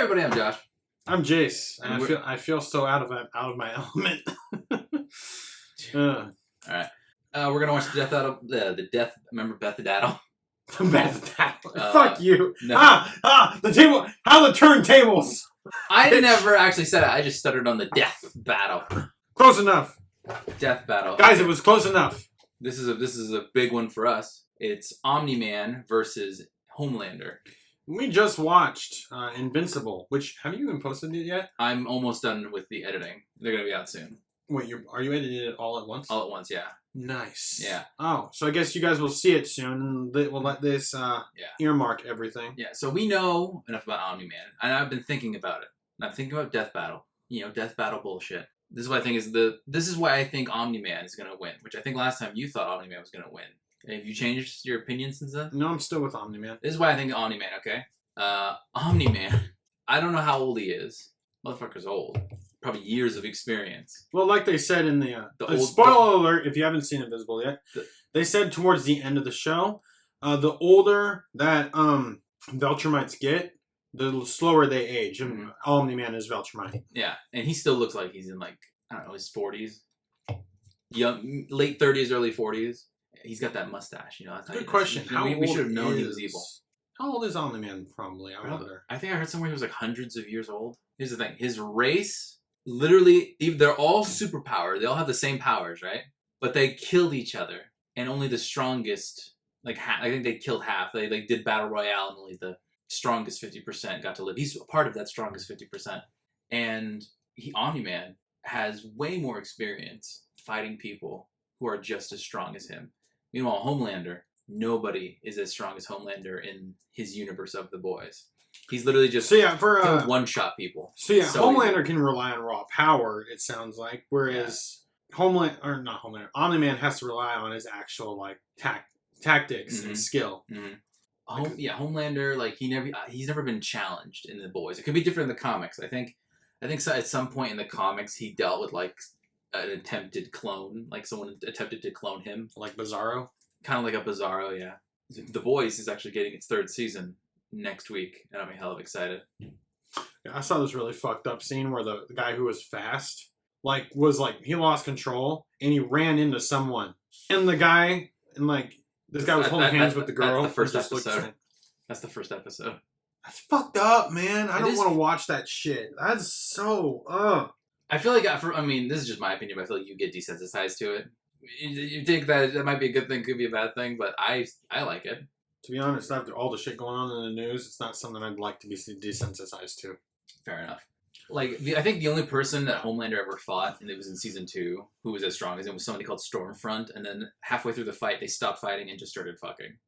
everybody, I'm Josh. I'm Jace, and I feel so out of my element. All right, we're gonna watch the death. Remember Beth Daddle? Beth Daddle. Fuck you. No. The table. How the turntables. I never actually said it. I just stuttered on the death battle. Close enough. Death battle, guys. It was close enough. This is a big one for us. It's Omni-Man versus Homelander. We just watched Invincible, which, have you even posted it yet? I'm almost done with the editing. They're going to be out soon. Wait, are you editing it all at once? All at once, yeah. Nice. Yeah. Oh, so I guess you guys will see it soon, and we'll let this earmark everything. Yeah, so we know enough about Omni-Man, and I've been thinking about it. And I'm thinking about Death Battle. You know, Death Battle bullshit. This is what I think this is why I think Omni-Man is going to win, which I think last time you thought Omni-Man was going to win. Have you changed your opinion since then? No, I'm still with Omni-Man. This is why I think Omni-Man, okay? Omni-Man, I don't know how old he is. Motherfucker's old. Probably years of experience. Well, like they said in the spoiler alert, if you haven't seen Invisible yet, they said towards the end of the show, the older that Viltrumites get, the slower they age. And Omni-Man is Viltrumite. Yeah, and he still looks like he's in, like, I don't know, his 40s. Young, late 30s, early 40s. He's got that mustache, you know. That's good question. We should have known he was evil. How old is Omni-Man, probably? I wonder. I think I heard somewhere he was like hundreds of years old. Here's the thing. His race, literally, they're all superpowered. They all have the same powers, right? But they killed each other. And only the strongest, like, I think they killed half. They did Battle Royale, and only the strongest 50% got to live. He's a part of that strongest 50%. And Omni-Man has way more experience fighting people who are just as strong as him. Meanwhile, Homelander, nobody is as strong as Homelander in his universe of the boys. He's literally just one-shot people. Homelander can rely on raw power, it sounds like, whereas Omni-Man has to rely on his actual like tactics and skill. Homelander, like he's never been challenged in the boys. It could be different in the comics. I think at some point in the comics he dealt with like an attempted clone, like someone attempted to clone him, like Bizarro. Kind of like a Bizarro, yeah. The Boys is actually getting its 3rd season next week, and I'm hell of excited. Yeah, I saw this really fucked up scene where the guy who was fast, he lost control, and he ran into someone. And the guy, this guy was holding hands with the girl. That's the first episode. That's the first episode. That's fucked up, man. I don't want to watch that shit. That's so, I feel like, this is just my opinion, but I feel like you get desensitized to it. You think that might be a good thing, could be a bad thing, but I like it. To be honest, after all the shit going on in the news, it's not something I'd like to be desensitized to. Fair enough. Like, I think the only person that Homelander ever fought, and it was in season 2, who was as strong as him, was somebody called Stormfront, and then halfway through the fight, they stopped fighting and just started fucking.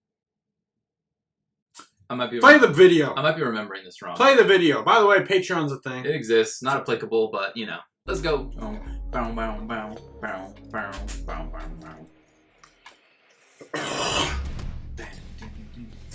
Play the video. I might be remembering this wrong. Play the video. By the way, Patreon's a thing. It exists. Not applicable, but, you know. Let's go.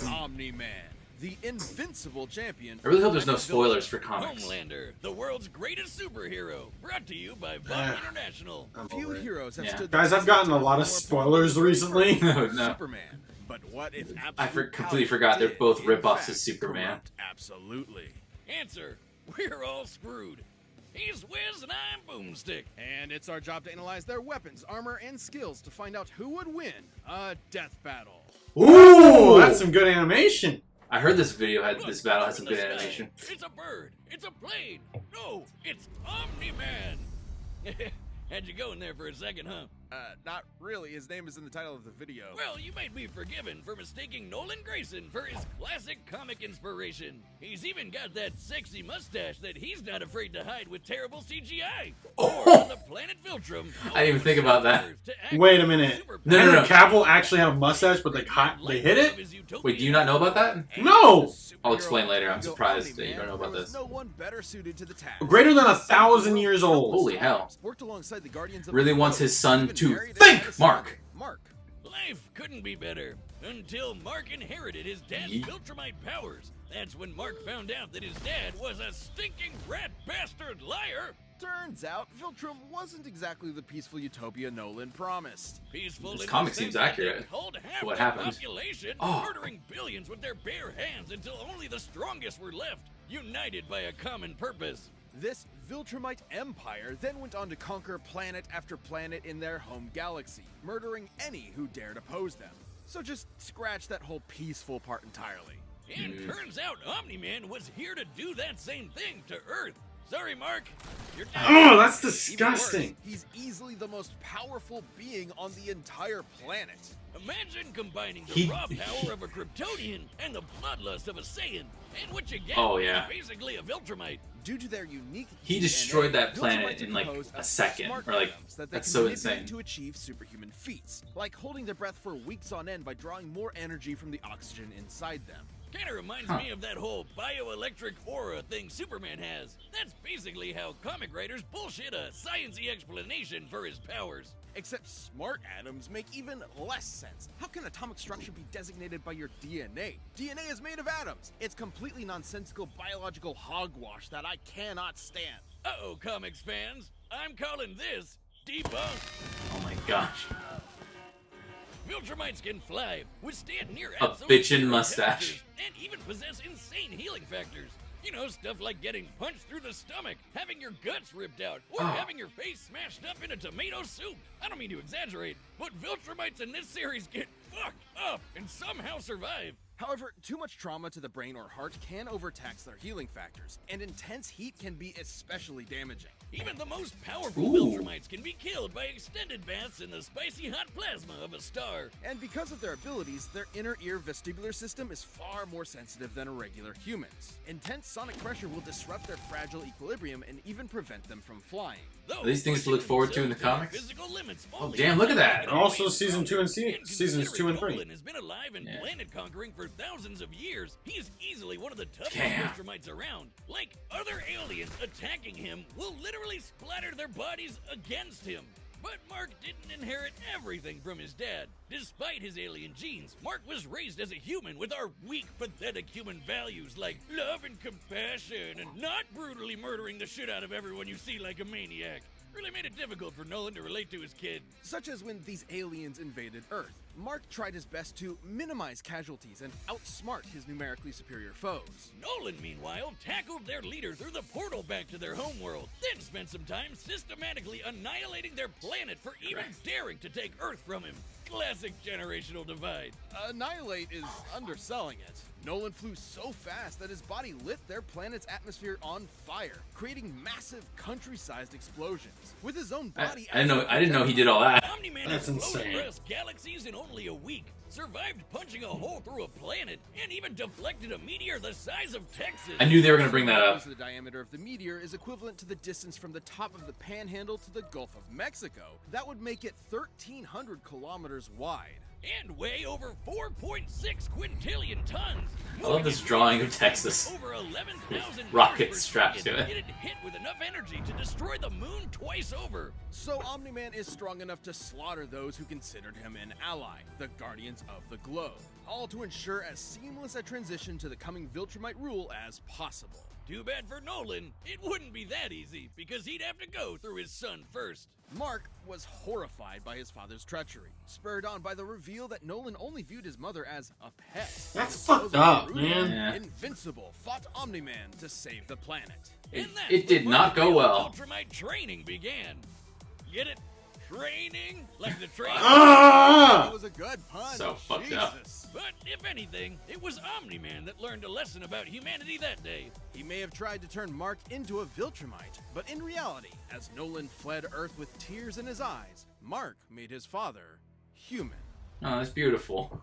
Omni-Man, the invincible champion. I really hope there's no spoilers for comics. Homelander, the world's greatest superhero. Brought to you by Bob International. Few heroes have stood. Guys, I've gotten a lot of spoilers recently. No. Superman. But what if I completely forgot they're both ripoffs of Superman. Absolutely. Answer: we're all screwed. He's Wiz and I'm Boomstick. And it's our job to analyze their weapons, armor, and skills to find out who would win a death battle. Ooh, that's some good animation. I heard this battle had some good animation. It's a bird. It's a plane. No, it's Omni-Man. Had you go in there for a second, huh? Not really. His name is in the title of the video. Well, you might be forgiven for mistaking Nolan Grayson for his classic comic inspiration. He's even got that sexy mustache that he's not afraid to hide with terrible CGI. Or on the planet Viltrum. I didn't even think about that. Wait a minute. No. Cavill actually had a mustache, but they hit it? Wait, do you not know about that? No! I'll explain later. I'm surprised that you don't know about this. No one better suited to the task. Greater than 1,000 years old. Holy hell. Worked alongside the Guardians of really wants his son to think, Mark. Life couldn't be better until Mark inherited his dad's Viltrumite powers. That's when Mark found out that his dad was a stinking rat bastard liar. Turns out, Viltrum wasn't exactly the peaceful utopia Nolan promised. Peaceful. This in comic the seems sense that accurate. they culled half What the happened? population, Oh. murdering billions with their bare hands until only the strongest were left, united by a common purpose. This Viltrumite empire then went on to conquer planet after planet in their home galaxy, murdering any who dared oppose them. So just scratch that whole peaceful part entirely. And turns out Omni-Man was here to do that same thing to Earth. Sorry, Mark. You're dead. Oh, that's Even worse, disgusting. he's easily the most powerful being on the entire planet. Imagine combining the raw power of a Kryptonian and the bloodlust of a Saiyan. And what you get Oh, yeah. is basically a Viltrumite. Due to their unique He DNA, destroyed that Viltrumites planet in, like, compose a of second, smart or, like, atoms that they that's can so manipulate insane. to achieve superhuman feats, like holding their breath for weeks on end by drawing more energy from the oxygen inside them. Kinda reminds me of that whole bioelectric aura thing Superman has. That's basically how comic writers bullshit a science-y explanation for his powers. Except smart atoms make even less sense. How can atomic structure be designated by your DNA? DNA is made of atoms. It's completely nonsensical biological hogwash that I cannot stand. Uh-oh, comics fans. I'm calling this debunked. Oh my gosh. Viltrumites can fly, withstand near A absolute bitchin' zero mustache. temperatures, and even possess insane healing factors. You know, stuff like getting punched through the stomach, having your guts ripped out, or having your face smashed up in a tomato soup. I don't mean to exaggerate, but Viltrumites in this series get fucked up and somehow survive. However, too much trauma to the brain or heart can overtax their healing factors, and intense heat can be especially damaging. Even the most powerful Ooh. Viltrumites can be killed by extended baths in the spicy hot plasma of a star. And because of their abilities, their inner ear vestibular system is far more sensitive than a regular human's. Intense sonic pressure will disrupt their fragile equilibrium and even prevent them from flying. Though Are these things to look pushing forward to in the themselves comics? physical limits Oh, only damn, look at that. in Also ways season 2 and and seasons 2 and 3. considering Nolan has been alive and Yeah. planet conquering for thousands of years. He is easily one of the toughest Damn. Viltrumites around. Like, other aliens attacking him will literally splatter their bodies against him. But Mark didn't inherit everything from his dad. Despite his alien genes, Mark was raised as a human with our weak, pathetic human values like love and compassion and not brutally murdering the shit out of everyone you see like a maniac. Really made it difficult for Nolan to relate to his kid. Such as when these aliens invaded Earth. Mark tried his best to minimize casualties and outsmart his numerically superior foes. Nolan, meanwhile, tackled their leader through the portal back to their homeworld, then spent some time systematically annihilating their planet for even daring to take Earth from him. Classic generational divide. Annihilate is underselling it. Nolan flew so fast that his body lit their planet's atmosphere on fire, creating massive country-sized explosions. With his own body, I didn't know he did all that. Omni-Man That's exploded insane. across galaxies in only a week, survived punching a hole through a planet, and even deflected a meteor the size of Texas. I knew they were gonna bring that up. The diameter of the meteor is equivalent to the distance from the top of the Panhandle to the Gulf of Mexico. That would make it 1,300 kilometers wide. And weigh over 4.6 quintillion tons. I love this drawing of Texas. Over 11,000 Rockets meters per strapped second. to it. It had hit with enough energy to destroy the moon twice over. So Omni-Man is strong enough to slaughter those who considered him an ally, the Guardians of the Globe, all to ensure as seamless a transition to the coming Viltrumite rule as possible. Too bad for Nolan, it wouldn't be that easy, because he'd have to go through his son first. Mark was horrified by his father's treachery, spurred on by the reveal that Nolan only viewed his mother as a pet. That's So fucked up, Rudy, man. Yeah. Invincible, fought Omni-Man to save the planet. And that's It did when not go real well. Ultramite training began. Get it? Training? Like the train? Ah! That was a good pun. So fucked up. Jesus. But if anything, it was Omni-Man that learned a lesson about humanity that day. He may have tried to turn Mark into a Viltrumite, but in reality, as Nolan fled Earth with tears in his eyes, Mark made his father human. Oh, that's beautiful.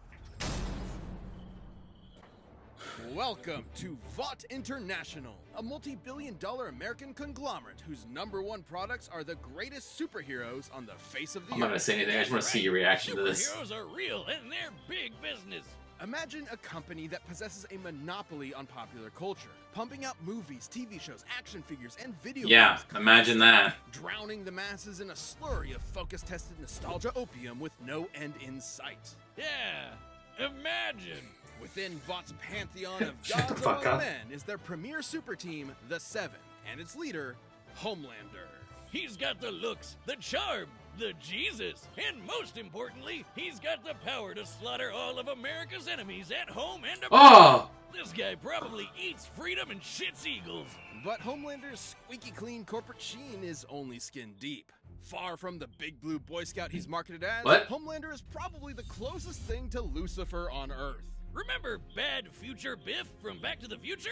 Welcome to Vought International, a multi-billion-dollar American conglomerate whose #1 products are the greatest superheroes on the face of the I'm not earth. gonna say anything. I just want to see your reaction to this. Superheroes are real and they're big business. Imagine a company that possesses a monopoly on popular culture, pumping out movies, TV shows, action figures, and video Yeah, games, imagine that. drowning the masses in a slurry of focus-tested nostalgia opium with no end in sight. Yeah, imagine. Within Vought's pantheon of Shut the gods fuck among up. men is their premier super team, the Seven, and its leader, Homelander. He's got the looks, the charm, the Jesus, and most importantly, he's got the power to slaughter all of America's enemies at home and abroad. Oh! This guy probably eats freedom and shits eagles. But Homelander's squeaky clean corporate sheen is only skin deep. Far from the big blue Boy Scout he's marketed as, What? Homelander is probably the closest thing to Lucifer on Earth. Remember bad future Biff from Back to the Future?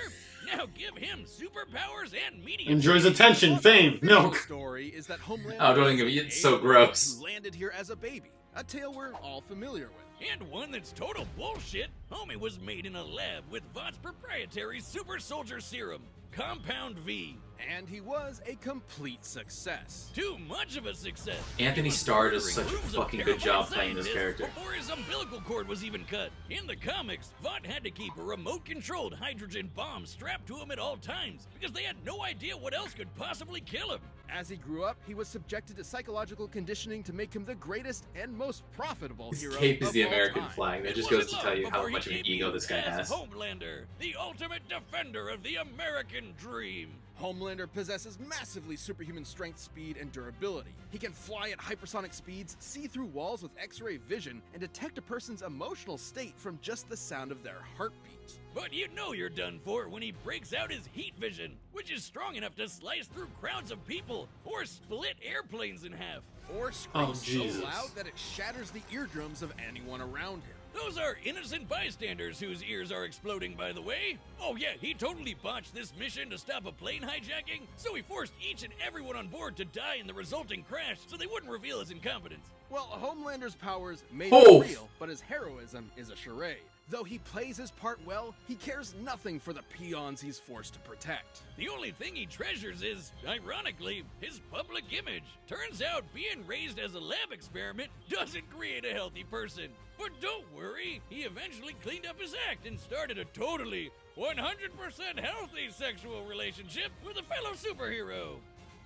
Now give him superpowers and media. Enjoys attention, fame, The milk. story is that Homelander Oh, don't is even- an it's so alien gross. who landed here as a baby, a tale we're all familiar with. And one that's total bullshit. Homie was made in a lab with Vought's proprietary super soldier serum, Compound V. And he was a complete success. Too much of a success. Anthony He was Starr does murdering such a groups of fucking good terrible job playing this scientists character. Before his umbilical cord was even cut. In the comics, Vought had to keep a remote-controlled hydrogen bomb strapped to him at all times because they had no idea what else could possibly kill him. As he grew up, he was subjected to psychological conditioning to make him the greatest and most profitable His hero cape is of the all American time. flag. That It just wasn't goes to long tell you how before he much of an came ego this guy as has. Homelander, the ultimate defender of the American dream. Homelander possesses massively superhuman strength, speed, and durability. He can fly at hypersonic speeds, see through walls with X-ray vision, and detect a person's emotional state from just the sound of their heartbeat. But you know you're done for when he breaks out his heat vision, which is strong enough to slice through crowds of people or split airplanes in half. Or screams so Jesus. loud that it shatters the eardrums of anyone around him. Those are innocent bystanders whose ears are exploding, by the way. Oh yeah, he totally botched this mission to stop a plane hijacking, so he forced each and everyone on board to die in the resulting crash so they wouldn't reveal his incompetence. Well, Homelander's powers may Oh. be real, but his heroism is a charade. Though he plays his part well, he cares nothing for the peons he's forced to protect. The only thing he treasures is, ironically, his public image. Turns out being raised as a lab experiment doesn't create a healthy person. But don't worry, he eventually cleaned up his act and started a totally 100% healthy sexual relationship with a fellow superhero,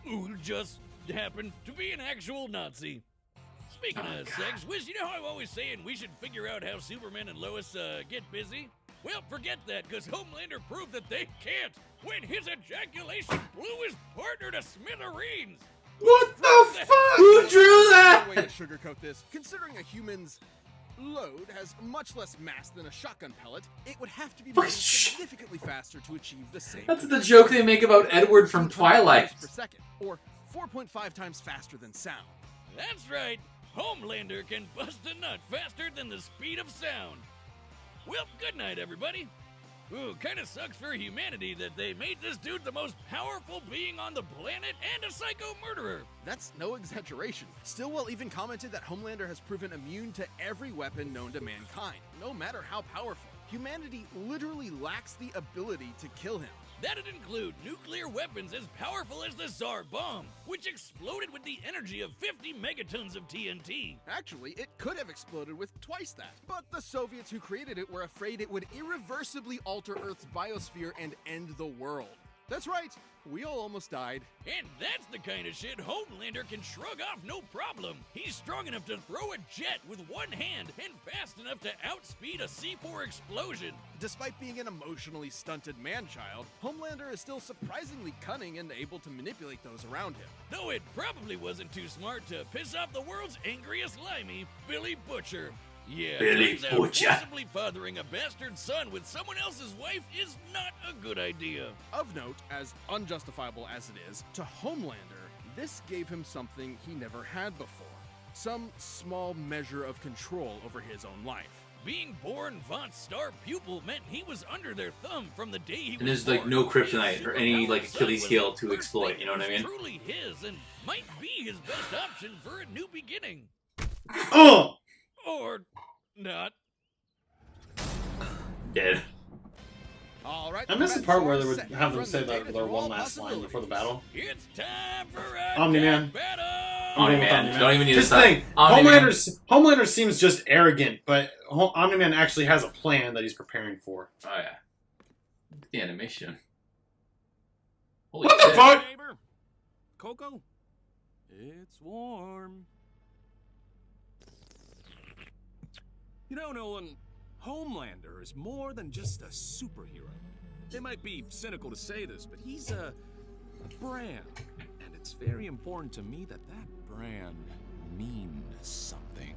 who just happened to be an actual Nazi. Speaking of sex, Wiz, you know how I'm always saying we should figure out how Superman and Lois get busy? Well, forget that, because Homelander proved that they can't when his ejaculation blew his partner to smithereens. What the fuck? Who drew that? No way to sugarcoat this. Considering a human's load has much less mass than a shotgun pellet, it would have to be moving significantly faster to achieve the same. That's the joke they make about Edward from 200 Twilight. meters per second, or 4.5 times faster than sound. That's right. Homelander can bust a nut faster than the speed of sound. Well, good night, everybody. Ooh, kinda sucks for humanity that they made this dude the most powerful being on the planet and a psycho murderer. That's no exaggeration. Stillwell even commented that Homelander has proven immune to every weapon known to mankind, no matter how powerful. Humanity literally lacks the ability to kill him. That'd include nuclear weapons as powerful as the Tsar bomb, which exploded with the energy of 50 megatons of TNT. Actually, it could have exploded with twice that. But the Soviets who created it were afraid it would irreversibly alter Earth's biosphere and end the world. That's right, we all almost died. And that's the kind of shit Homelander can shrug off no problem. He's strong enough to throw a jet with one hand and fast enough to outspeed a C4 explosion. Despite being an emotionally stunted man-child, Homelander is still surprisingly cunning and able to manipulate those around him. Though it probably wasn't too smart to piss off the world's angriest limey, Billy Butcher. Yeah, Billy turns out Butcher. forcibly fathering a bastard son with someone else's wife is not a good idea. Of note, as unjustifiable as it is, to Homelander, this gave him something he never had before. Some small measure of control over his own life. Being born Vought's star pupil meant he was under their thumb from the day he was And there's born. like no kryptonite His or any like superpowered son Achilles was heel the to first exploit, thing you know what I that mean? was truly his and might be his best option for a new beginning. Oh! Or not. Dead. All right, I missed the Red part where they Sword would set have them from say the that data their through one all last line before the battle. It's time for a Omni-Man. battle. Omni-Man. Don't even need to This stop. thing, Omni-Man. Homelander seems just arrogant, but Omni-Man actually has a plan that he's preparing for. Oh yeah. The animation. Holy What the shit. fuck? Neighbor, Coco, it's warm. You know, Nolan, Homelander is more than just a superhero. It might be cynical to say this, but he's brand. And it's very important to me that that brand means something.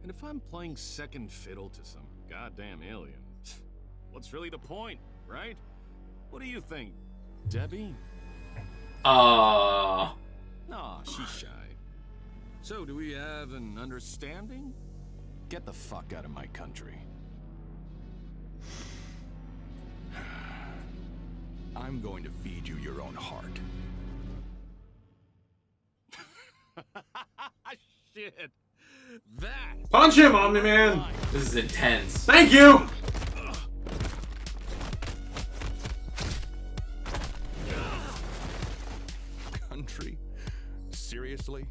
And if I'm playing second fiddle to some goddamn alien, what's really the point, right? What do you think, Debbie? Aww. Nah, she's shy. So, do we have an understanding? Get the fuck out of my country. I'm going to feed you your own heart. Shit. That. Punch him, Omni-Man! This is intense. Thank you! Country? Seriously?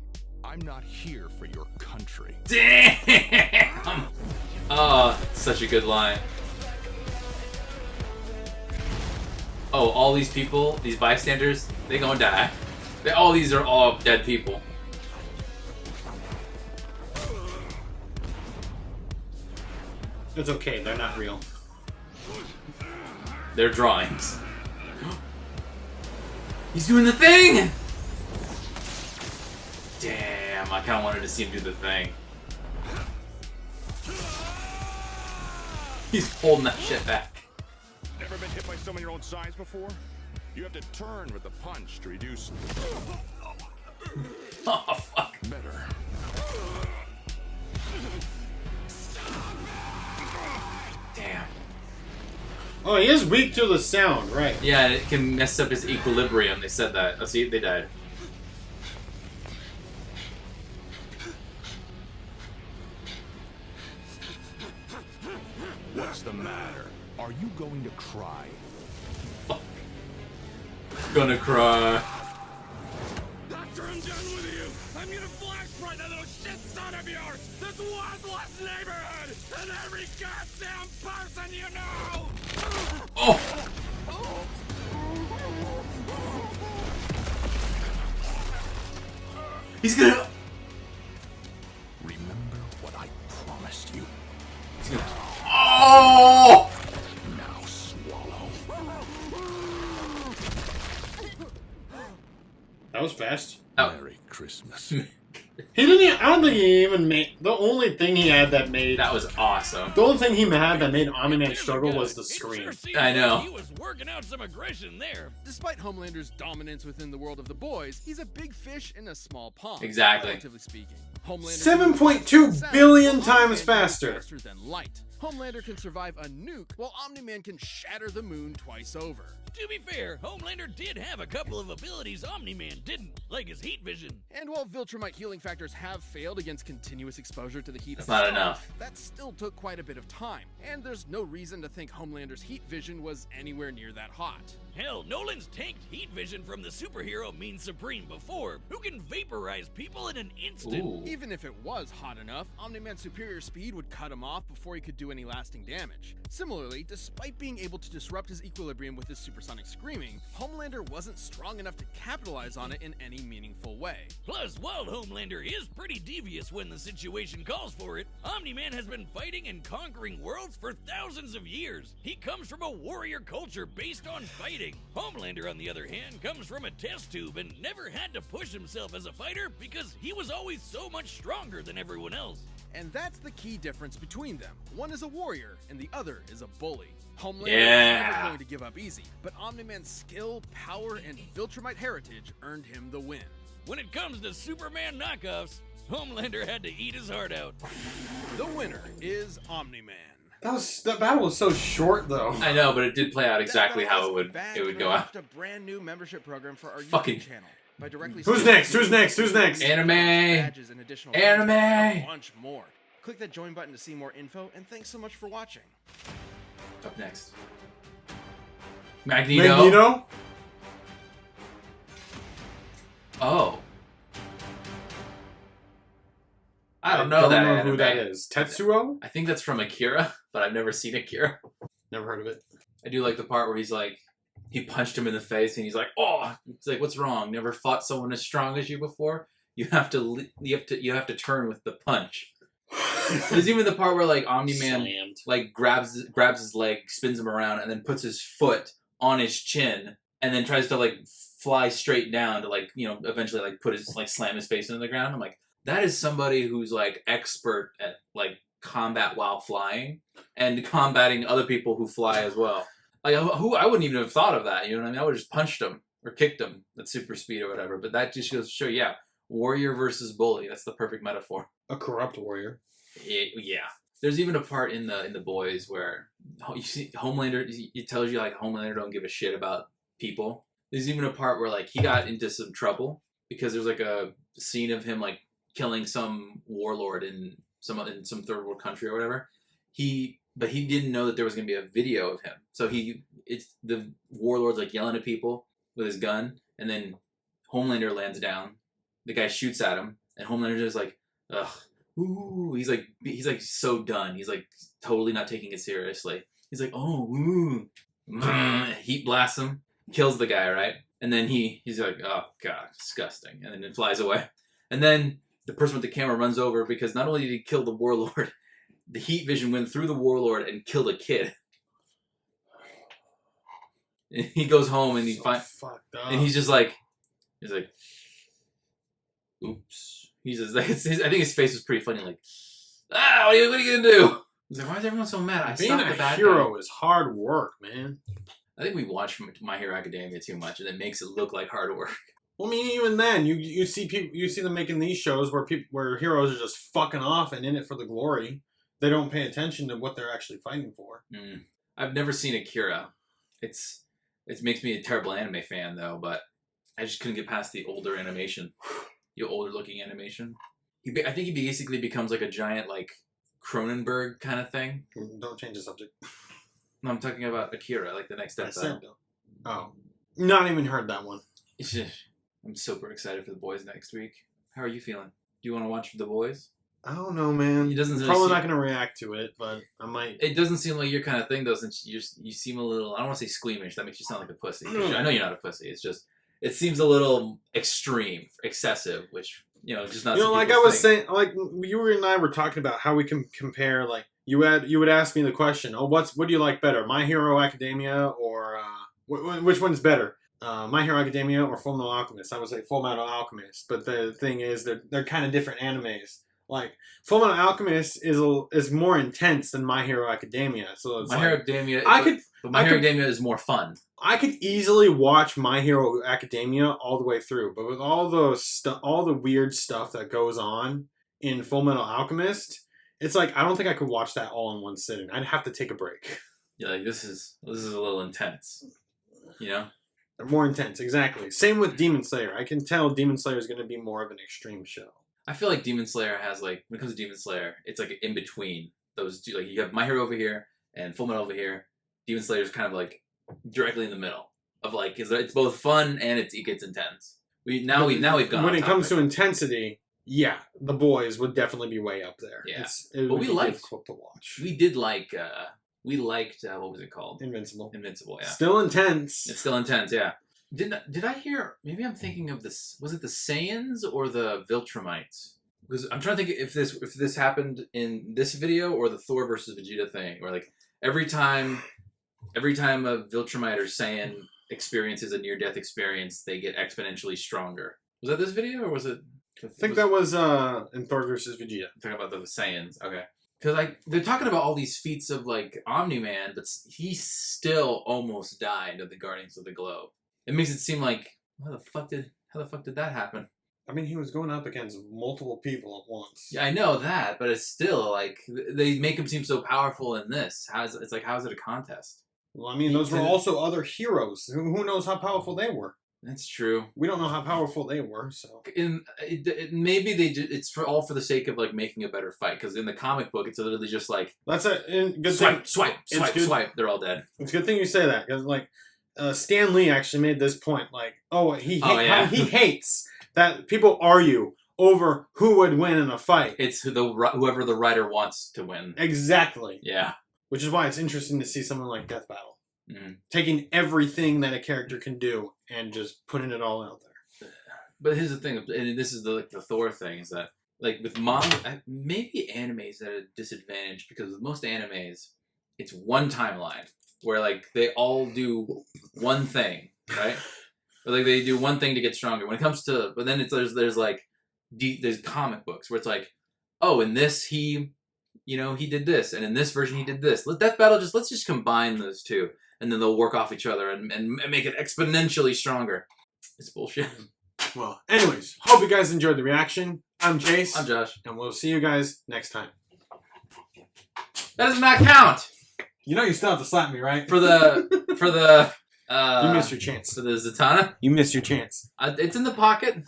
I'm not here for your country. Damn! Oh, such a good line. Oh, all these people, these bystanders, they gonna die. All these are all dead people. It's okay, they're not real. They're drawings. He's doing the thing! Damn, I kinda wanted to see him do the thing. He's holding that shit back. Never been hit by someone your own size before? You have to turn with the punch to reduce. Oh, fuck. Better. Damn. Oh, he is weak to the sound, right? Yeah, it can mess up his equilibrium. They said that. Oh, see, they died. What's the matter? Are you going to cry? Gonna cry. After I'm done with you, I'm gonna flash right that little shit son of yours! This worthless neighborhood! And every goddamn person you know! Oh! He's gonna... Remember what I promised you. He's gonna... Oh! Now swallow. That was fast. Oh. Merry Christmas. He didn't even, I don't think he even made... The only thing he had that made... That was awesome. The only thing he had that made Omni-Man struggle was the scream. I know. He was working out some aggression there. Despite Homelander's dominance within the world of the boys, he's a big fish in a small pond. Exactly. Relatively speaking. Homelander 7.2 billion Omni-Man times can faster. Faster than light. Homelander can survive a nuke, while Omni-Man can shatter the moon twice over. To be fair, Homelander did have a couple of abilities Omni-Man didn't, like his heat vision. And while Viltrumite healing factors have failed against continuous exposure to the heat That's of the not sun, enough. that still took quite a bit of time, and there's no reason to think Homelander's heat vision was anywhere near that hot. Hell, Nolan's tanked heat vision from the superhero Mean Supreme before, who can vaporize people in an instant. Ooh. Even if it was hot enough, Omni-Man's superior speed would cut him off before he could do any lasting damage. Similarly, despite being able to disrupt his equilibrium with his supersonic screaming, Homelander wasn't strong enough to capitalize on it in any meaningful way. Plus, while Homelander is pretty devious when the situation calls for it, Omni-Man has been fighting and conquering worlds for thousands of years. He comes from a warrior culture based on fighting. Homelander, on the other hand, comes from a test tube and never had to push himself as a fighter because he was always so much stronger than everyone else. And that's the key difference between them. One is a warrior, and the other is a bully. Homelander is Yeah. never going to give up easy, but Omni-Man's skill, power, and Viltrumite heritage earned him the win. When it comes to Superman knockoffs, Homelander had to eat his heart out. The winner is Omni-Man. That battle was so short, though. I know, but it did play out exactly how it would go out. A brand new membership program for our Fucking- YouTube channel. By directly Who's next? Who's next? Who's next? Anime. badges and additional Anime. content, and a bunch more. Click that join button to see more info, and thanks so much for watching. Up next. Magneto. Magneto? Oh. I don't know that who anime. that is. Tetsuo? I think that's from Akira, but I've never seen Akira. Never heard of it. I do like the part where he's like, he punched him in the face and he's like, oh, it's like, what's wrong? Never fought someone as strong as you before? You have to turn with the punch. There's even the part where like Omni-Man Slammed. like grabs his leg, spins him around, and then puts his foot on his chin, and then tries to like fly straight down to like, you know, eventually like put his like slam his face into the ground. I'm like, that is somebody who's like expert at like combat while flying and combating other people who fly as well. Like who I wouldn't even have thought of that. You know what I mean? I would have just punched him or kicked him at super speed or whatever. But that just goes to show, yeah, warrior versus bully. That's the perfect metaphor. A corrupt warrior. Yeah. There's even a part in the boys where you see Homelander. It tells you like Homelander don't give a shit about people. There's even a part where like he got into some trouble because there's like a scene of him like killing some warlord in some third world country or whatever. But he didn't know that there was gonna be a video of him. So it's the warlord's like yelling at people with his gun, and then Homelander lands down. The guy shoots at him, and Homelander's just like, ugh. Ooh, he's like so done. He's like totally not taking it seriously. He's like, oh, ooh. Heat blasts him, kills the guy, right? And then he's like, oh god, disgusting. And then it flies away. And then the person with the camera runs over because not only did he kill the warlord, the heat vision went through the warlord and killed a kid. And he goes home and and he's just like, oops. He's just, I think his face was pretty funny, like, what are you gonna do? He's like, why is everyone so mad? Being a hero is hard work, man. I think we watch My Hero Academia too much, and it makes it look like hard work. Well, I mean, even then, you see them making these shows where heroes are just fucking off and in it for the glory. They don't pay attention to what they're actually fighting for. I've never seen Akira. It makes me a terrible anime fan though, but I just couldn't get past the older animation. The older looking animation. I think he basically becomes like a giant like Cronenberg kind of thing. Don't change the subject. No, I'm talking about Akira, like the next episode. Oh, not even heard that one. I'm super excited for The Boys next week. How are you feeling? Do you want to watch The Boys? I don't know, man. Probably not going to react to it, but I might. It doesn't seem like your kind of thing, though, since you seem a little. I don't want to say squeamish. That makes you sound like a pussy. I know you're not a pussy. It's just. It seems a little extreme, excessive, which, you know, just not. You know, like I was saying, like you and I were talking about how we can compare. Like you would ask me the question, "Oh, what do you like better, My Hero Academia or which one's better, My Hero Academia or Fullmetal Alchemist?" I would say Fullmetal Alchemist, but the thing is, they're kind of different animes. Like Fullmetal Alchemist is more intense than My Hero Academia. So it's My Hero Academia. But My Hero Academia is more fun. I could easily watch My Hero Academia all the way through, but with all the weird stuff that goes on in Fullmetal Alchemist, it's like I don't think I could watch that all in one sitting. I'd have to take a break. Yeah, like this is a little intense. You know? They're more intense, exactly. Same with Demon Slayer. I can tell Demon Slayer is going to be more of an extreme show. I feel like Demon Slayer has like when it comes to Demon Slayer, it's like in between those two. Like you have My Hero over here and Fullmetal over here. Demon Slayer is kind of like directly in the middle of like it's both fun and it gets intense. We've gone. When it comes to intensity, yeah, The Boys would definitely be way up there. Yeah, but we liked difficult to watch. We did like we liked what was it called? Invincible. Invincible, yeah. Still intense. It's still intense, yeah. Did I hear? Maybe I'm thinking of this. Was it the Saiyans or the Viltrumites? Because I'm trying to think if this happened in this video or the Thor versus Vegeta thing, where like every time a Viltrumite or Saiyan experiences a near-death experience, they get exponentially stronger. Was that this video, or was it? I think that was in Thor versus Vegeta. I'm talking about the Saiyans, okay. Because like they're talking about all these feats of like Omni-Man, but he still almost died of the Guardians of the Globe. It makes it seem like how the fuck did that happen? I mean, he was going up against multiple people at once. Yeah, I know that, but it's still like they make him seem so powerful in this. How's it a contest? Well, I mean, those were also other heroes. Who knows how powerful they were? That's true. We don't know how powerful they were, so. Maybe it's all for the sake of like making a better fight. Because in the comic book, it's literally just like that's a good swipe, thing. Swipe. They're all dead. It's a good thing you say that because like Stan Lee actually made this point. Like, he hates that people argue over who would win in a fight. It's whoever the writer wants to win. Exactly. Yeah. Which is why it's interesting to see something like Death Battle. Mm-hmm. Taking everything that a character can do and just putting it all out there. But here's the thing, and this is the Thor thing, is that like with maybe anime's at a disadvantage because with most animes, it's one timeline where like they all do one thing, right? Or like they do one thing to get stronger. When it comes to, but then there's like there's comic books where it's like, oh, in this he did this, and in this version he did this. Let's just combine those two, and then they'll work off each other and make it exponentially stronger. It's bullshit. Well, anyways, hope you guys enjoyed the reaction. I'm Chase. I'm Josh. And we'll see you guys next time. That does not count. You know you still have to slap me, right? For the you missed your chance. For the Zatanna? You missed your chance. It's in the pocket.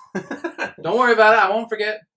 Don't worry about it. I won't forget.